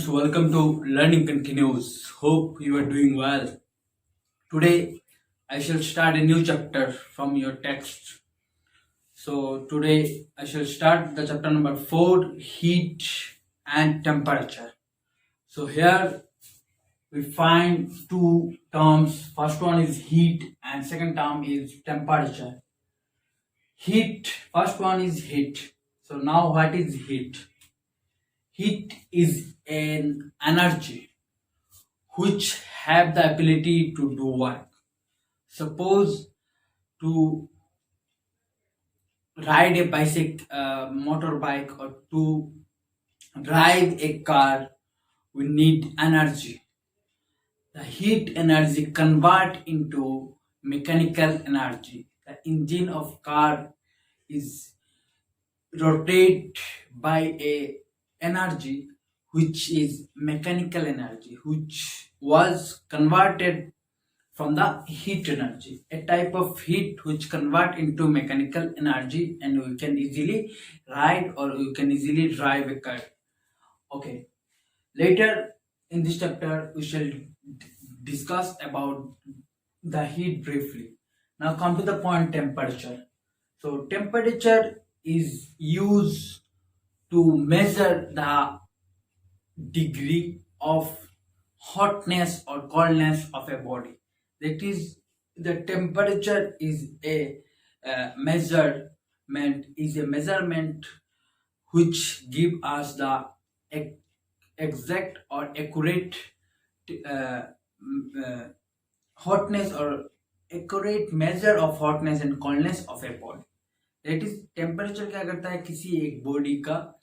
welcome to Learning Continues. Hope you are doing well. Today, I shall start a new chapter from your text. So, today I shall start the chapter number 4, Heat and Temperature. So, here we find two terms. First one is heat, and second term is temperature. Heat, first one is heat. So, now what is heat? Heat is an energy which have the ability to do work. Suppose to ride a motorbike, or to drive a car, we need energy. The heat energy convert into mechanical energy. The engine of car is rotate by a energy which is mechanical energy, which was converted from the heat energy, a type of heat which convert into mechanical energy, and we can easily ride or you can easily drive a car. Okay, later in this chapter we shall discuss about the heat briefly. Now come to the point, temperature. So temperature is used to measure the degree of hotness or coldness of a body. That is, the temperature is a measurement which give us the exact or accurate uh, uh, hotness, or accurate measure of hotness and coldness of a body. That is, temperature क्या करता है, किसी एक body का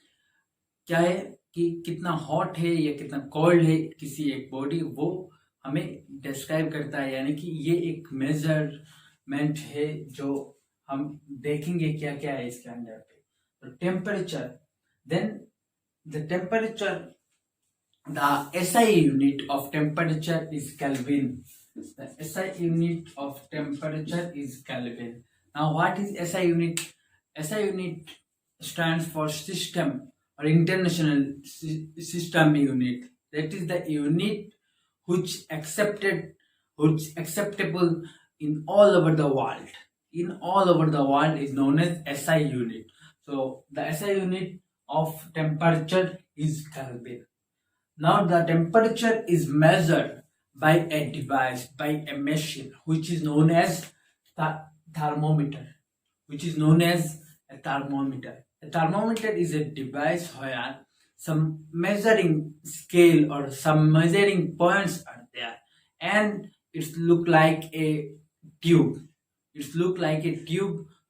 क्या है कि कितना हॉट है या कितना कोल्ड है किसी एक बॉडी, वो हमें डिस्क्राइब करता है. यानी कि ये एक मेजरमेंट है जो हम देखेंगे क्या क्या है इसके अंदर पे. तो temperature, then the temperature, the SI unit of temperature is Kelvin. The SI unit of temperature is Kelvin. Now what is SI unit? SI unit stands for system or international system unit. That is the unit which acceptable in all over the world. In all over the world is known as SI unit. So the SI unit of temperature is Kelvin. Now the temperature is measured by a device, by a machine, which is known as the thermometer. A thermometer is a device where some measuring scale or some measuring points are there, and it look like a tube.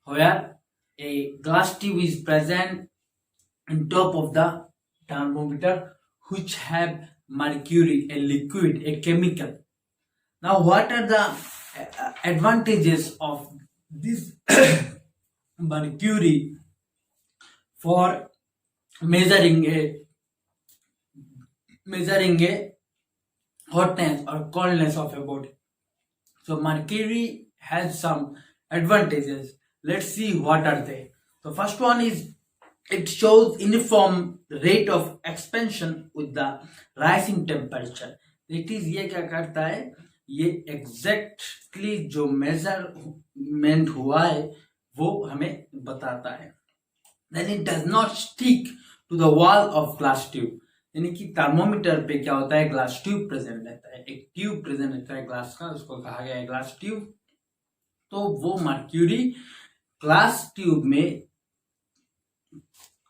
Where a glass tube is present on top of the thermometer, which have mercury, a liquid, a chemical. Now, what are the advantages of this mercury for measuring a hotness or coldness of a body? So, mercury has some advantages. Let's see what are they. So, first one is it shows uniform rate of expansion with the rising temperature. That is, ये क्या करता है, ये exactly जो measurement हुआ है वो हमें बताता है. Then it does not stick to the wall of glass tube. यानी कि थर्मोमीटर पे क्या होता है, ग्लास ट्यूब प्रेजेंट रहता है, एक ट्यूब प्रेजेंट रहता है ग्लास का, उसको कहा गया है ग्लास ट्यूब. तो वो मर्क्यूरी ग्लास ट्यूब में,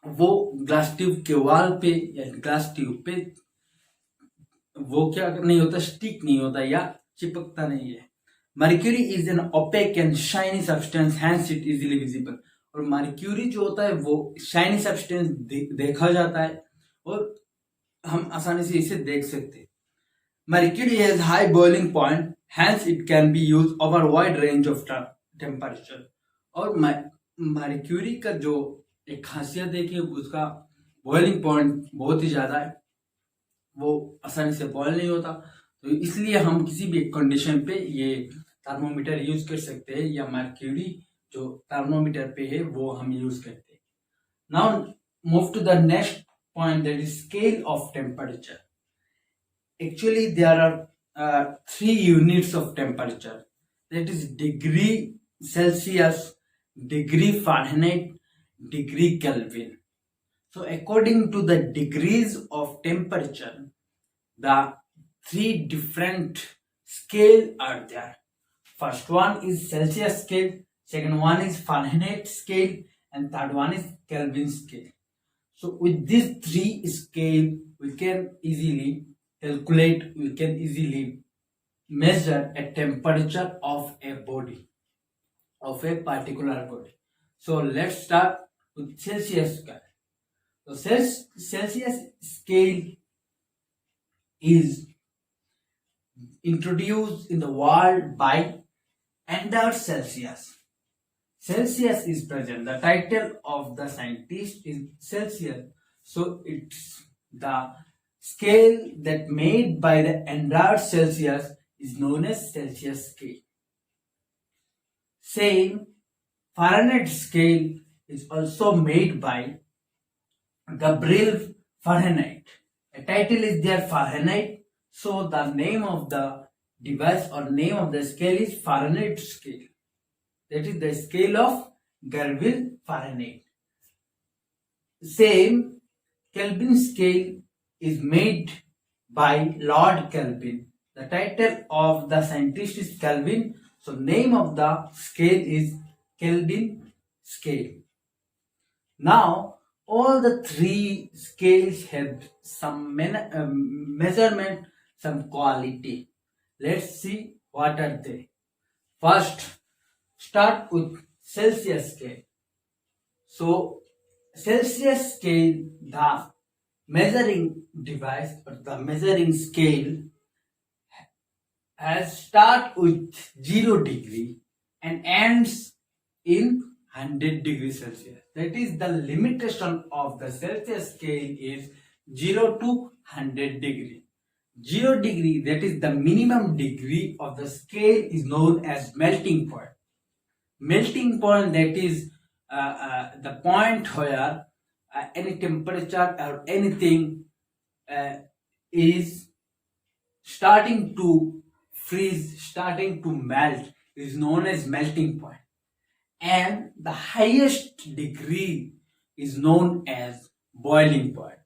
वो ग्लास ट्यूब के वॉल पे या ग्लास ट्यूब पे वो क्या नहीं होता, स्टिक नहीं होता या चिपकता नहीं है. Mercury is an opaque and shiny substance, hence it easily visible. और मर्क्यूरी जो होता है वो शाइनी सब्सटेंस देखा जाता है और हम आसानी से इसे देख सकते हैं. Mercury has high boiling point, hence it can be use over wide range of temperature. और मर्क्यूरी का जो एक खासियत है कि उसका बॉइलिंग पॉइंट बहुत ही ज्यादा है, वो आसानी से बॉयल नहीं होता. तो इसलिए हम किसी भी कंडीशन पे ये थर्मोमीटर यूज कर सकते हैं, या मर्क्यूरी जो थर्मोमीटर पे है वो हम यूज करते हैं. Now move to the next point, that is scale of temperature. Actually, there are three units of temperature, that is degree Celsius, degree Fahrenheit, degree Kelvin. So according to the degrees of temperature, the three different scale are there. First one is Celsius scale, second one is Fahrenheit scale, and third one is Kelvin scale. So with these three scale, we can easily calculate, we can easily measure a temperature of a body, of a particular body. So let's start with Celsius scale. So Celsius scale is introduced in the world by Anders Celsius. Celsius is present. The title of the scientist is Celsius. So it's the scale that made by the Anders Celsius is known as Celsius scale. Same Fahrenheit scale is also made by Gabriel Fahrenheit. A title is there Fahrenheit. So the name of the device or name of the scale is Fahrenheit scale. That is the scale of Gabriel Fahrenheit. Same Kelvin scale is made by Lord Kelvin. The title of the scientist is Kelvin. So name of the scale is Kelvin scale. Now all the three scales have some measurement, some quality. Let's see what are they. First, start with Celsius scale. So Celsius scale, the measuring device or the measuring scale has start with 0 degree and ends in 100 degrees Celsius. That is the limitation of the Celsius scale is 0 to 100 degree. 0 degree, that is the minimum degree of the scale, is known as melting point. Melting point, that is the point where any temperature or anything is starting to freeze, starting to melt, is known as melting point. And the highest degree is known as boiling point.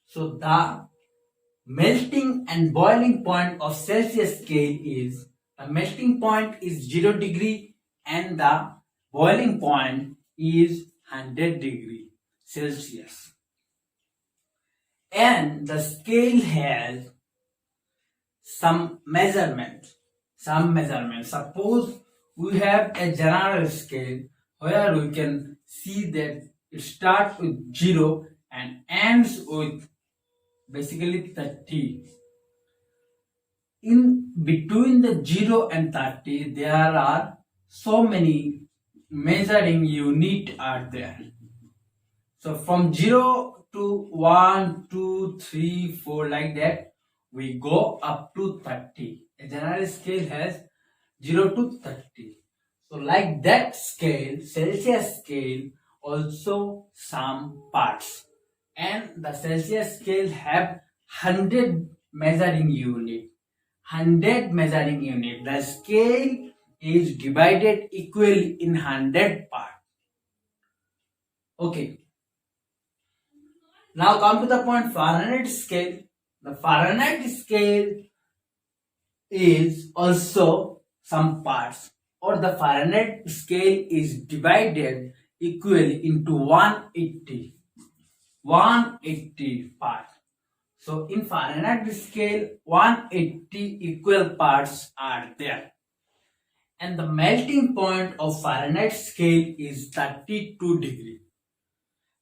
So the melting and boiling point of Celsius scale is, the melting point is 0 degree and the boiling point is 100 degree Celsius. And the scale has some measurement. Suppose we have a general scale where we can see that it starts with 0 and ends with basically 30. In between the 0 and 30, there are so many measuring unit are there. So from 0 to 1, 2, 3, 4, like that, we go up to 30. A general scale has 0 to 30. So like that scale, Celsius scale, also some parts. And the Celsius scale have 100 measuring unit. 100 measuring unit. The scale is divided equally in 100 parts. Okay. Now come to the point Fahrenheit scale. The Fahrenheit scale is also some parts, or the Fahrenheit scale is divided equally into 180 parts. So in Fahrenheit scale, 180 equal parts are there. And the melting point of Fahrenheit scale is 32 degree.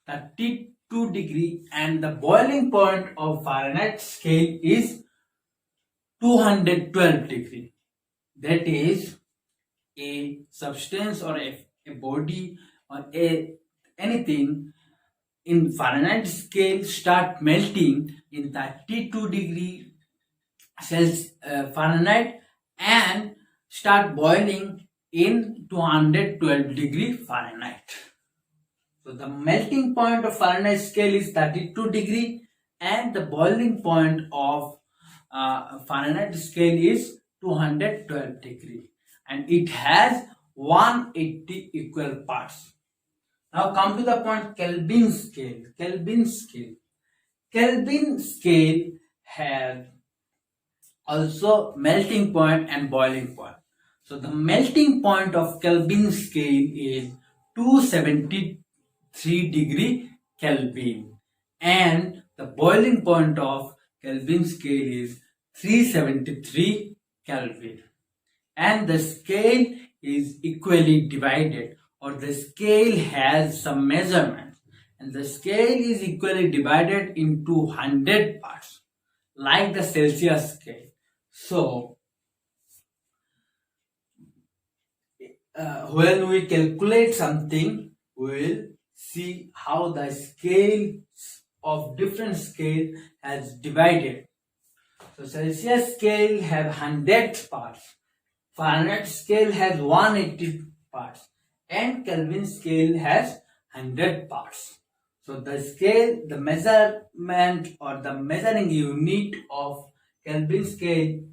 32 degree, and the boiling point of Fahrenheit scale is 212 degree. That is, a substance or a body or anything in Fahrenheit scale start melting in 32 degree Celsius Fahrenheit and start boiling in 212 degree Fahrenheit. So the melting point of Fahrenheit scale is 32 degree and the boiling point of Fahrenheit scale is 212 degree, and it has 180 equal parts. Now come to the point Kelvin scale. Kelvin scale has also melting point and boiling point. So the melting point of Kelvin scale is 273 degree Kelvin, and the boiling point of Kelvin scale is 373 Kelvin, and the scale is equally divided, or the scale has some measurements, and the scale is equally divided into 100 parts like the Celsius scale. So when we calculate something, we will see how the scales of different scale has divided. So Celsius scale have 100 parts, Fahrenheit scale has 180 parts, and Kelvin scale has 100 parts. So the scale, the measurement or the measuring unit of Kelvin scale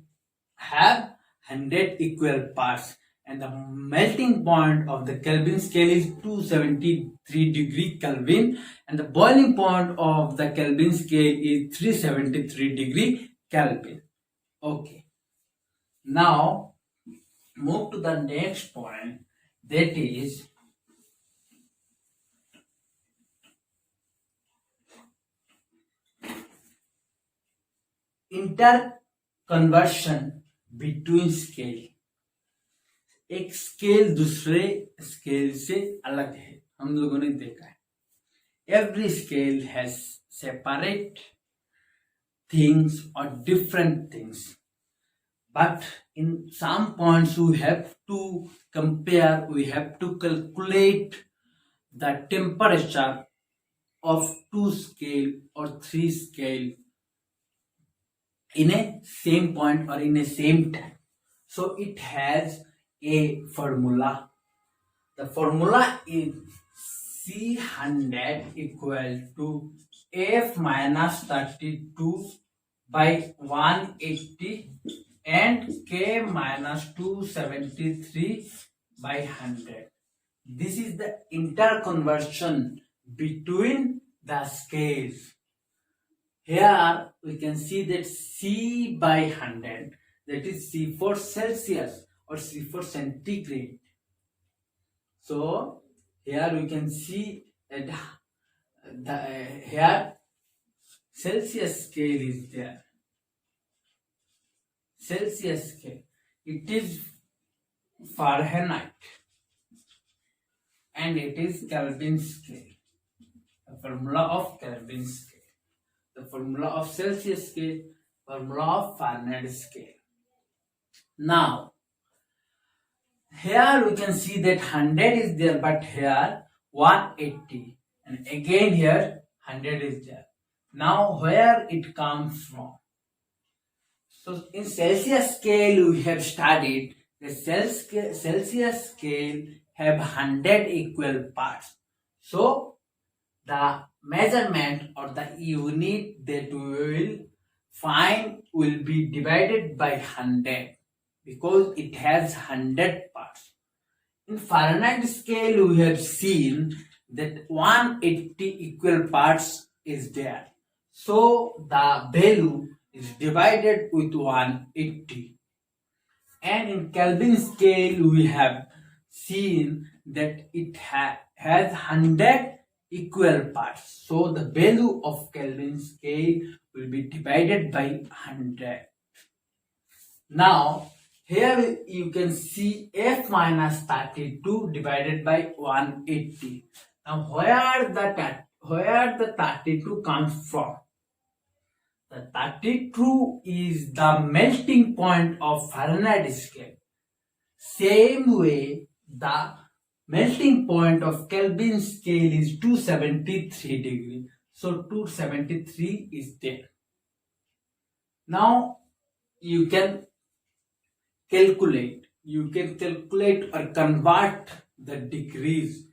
have 100 equal parts, and the melting point of the Kelvin scale is 273 degree Kelvin, and the boiling point of the Kelvin scale is 373 degree Kelvin. Okay. Now move to the next point, that is interconversion between scale. एक scale दूसरे scale से अलग है, हम लोगों ने देखा है. Every scale has separate things or different things, but in some points we have to compare, we have to calculate the temperature of two scale or three scale in a same point or in a same time. So it has a formula. The formula is C100 equal to F minus 32 by 180 and K minus 273 by 100. This is the interconversion between the scales. Here we can see that C by 100, that is C for Celsius or C for centigrade. So here we can see that here Celsius scale is there. Celsius scale, it is Fahrenheit, and it is Kelvin scale. The formula of Kelvin scale, the formula of Celsius scale, formula of Fahrenheit scale. Now here we can see that 100 is there, but here 180, and again here 100 is there. Now where it comes from? So in Celsius scale we have studied the Celsius scale have 100 equal parts. So the measurement or the unit that we will find will be divided by 100 because it has 100 parts. In Fahrenheit scale we have seen that 180 equal parts is there. So the value is divided with 180. And in Kelvin scale we have seen that it has 100 equal parts. So the value of Kelvin scale will be divided by 100. Now here you can see F minus 32 divided by 180. Now where the 32 comes from? The 32 is the melting point of Fahrenheit scale. Same way, the melting point of Kelvin scale is 273 degree. So 273 is there. Now you can calculate or convert the degrees,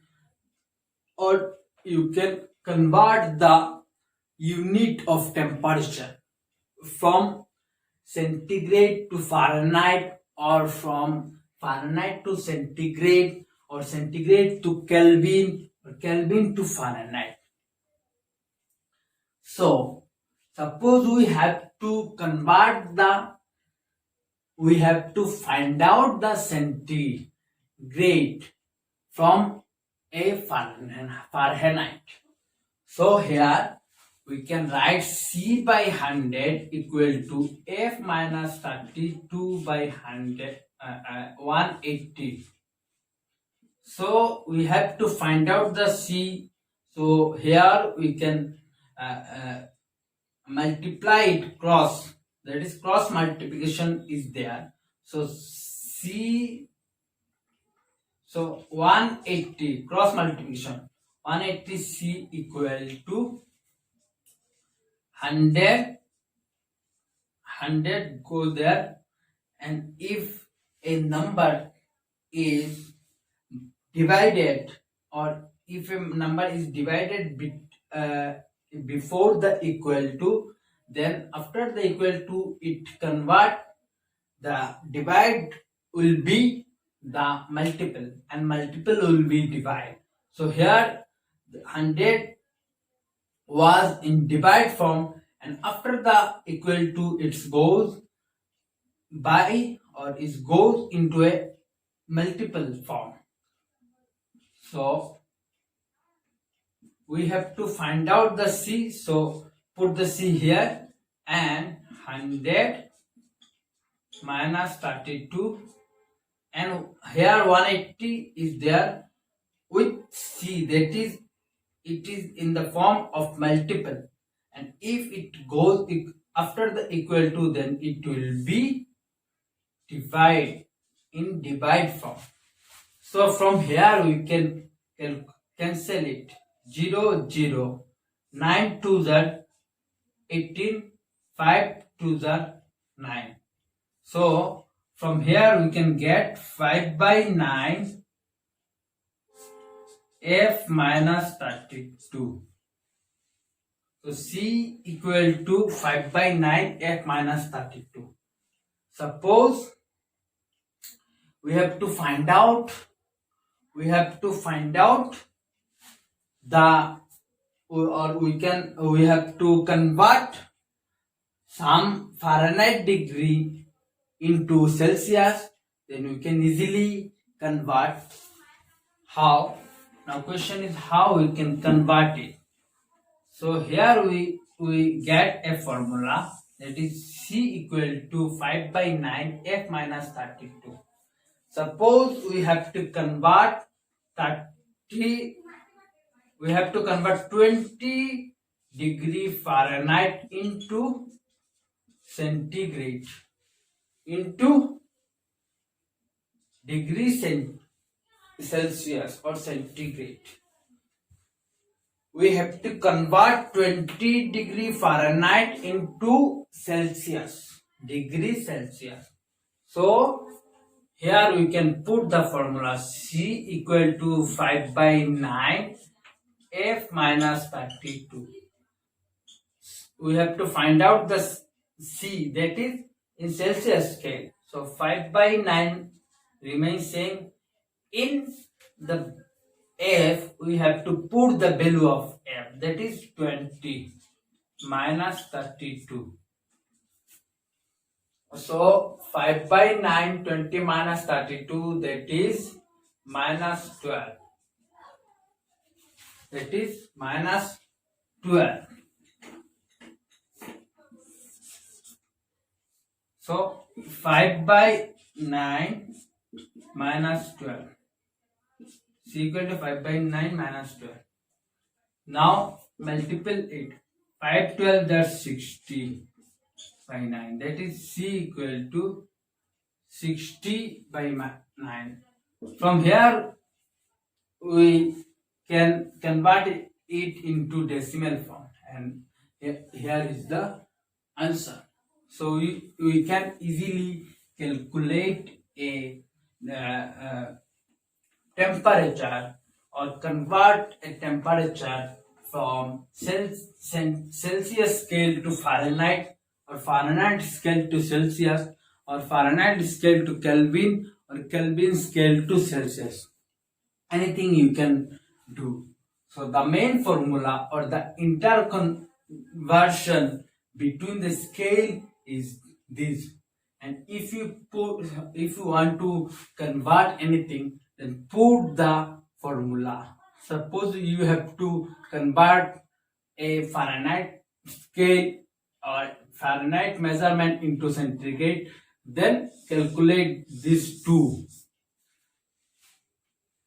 or you can convert the unit of temperature from centigrade to Fahrenheit, or from Fahrenheit to centigrade, or centigrade to Kelvin, or Kelvin to Fahrenheit. So suppose we have to find out the centigrade from a Fahrenheit. So here we can write C by 100 equal to F minus 32 by 180. So we have to find out the C. So here we can multiply it cross. That is, cross multiplication is there. So C. So 180 cross multiplication. 180 C equal to 100 go there, and if a number is divided, or if a number is divided before the equal to, then after the equal to it convert, the divide will be the multiple and multiple will be divide. So here the 100 was in divide form, and after the equal to it goes by, or it goes into a multiple form. So we have to find out the C. So put the C here, and 100 minus 32, and here 180 is there with C, that is, it is in the form of multiple, and if it goes after the equal to, then it will be divide in divide form. So from here we can cancel it. 0 0, 9 2 the 18, 5 2 the 9. So from here we can get 5 by 9 F minus 32. So C equal to 5 by 9 F minus 32. Suppose we have to find out the, or we have to convert some Fahrenheit degree into Celsius, then we can easily convert. How? Now question is how we can convert it. So here we get a formula, that is C equal to 5 by 9 F minus 32. Suppose we have to convert 20 degree Fahrenheit into centigrade into degree Celsius or centigrade. We have to convert 20 degree Fahrenheit into Celsius, degree Celsius. So here we can put the formula C equal to 5 by 9 F minus 32. We have to find out the C, that is in Celsius scale. So 5 by 9 remains same. In the F we have to put the value of F, that is 20 minus 32. So 5 by 9, 20 minus 32, that is minus 12. That is minus 12. So 5 by 9 minus 12 is equal to 5 by 9 minus 12. Now multiple it. 5 12, that's 60 by 9. That is C equal to 60 by 9. From here we can convert it into decimal form, and here is the answer. So we can easily calculate a temperature, or convert a temperature from Celsius scale to Fahrenheit, or Fahrenheit scale to Celsius, or Fahrenheit scale to Kelvin, or Kelvin scale to Celsius. Anything you can do. So the main formula or the interconversion between the scale is this. And if you want to convert anything, then put the formula. Suppose you have to convert a Fahrenheit scale or Fahrenheit measurement into centigrade, then calculate these two,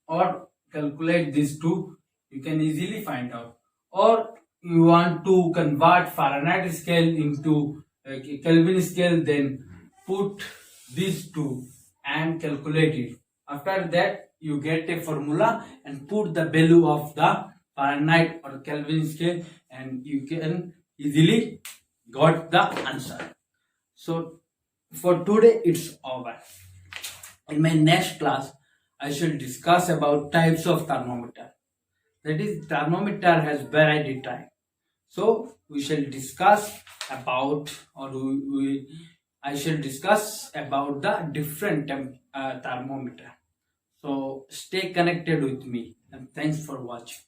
or calculate these two, you can easily find out. Or you want to convert Fahrenheit scale into Kelvin scale, then put these two and calculate it. After that you get a formula and put the value of the Fahrenheit or Kelvin scale, and you can easily got the answer. So for today it's over. In my next class I shall discuss about types of thermometer. That is, thermometer has variety type. So we shall discuss about, or I shall discuss about the different thermometer. So stay connected with me, and thanks for watching.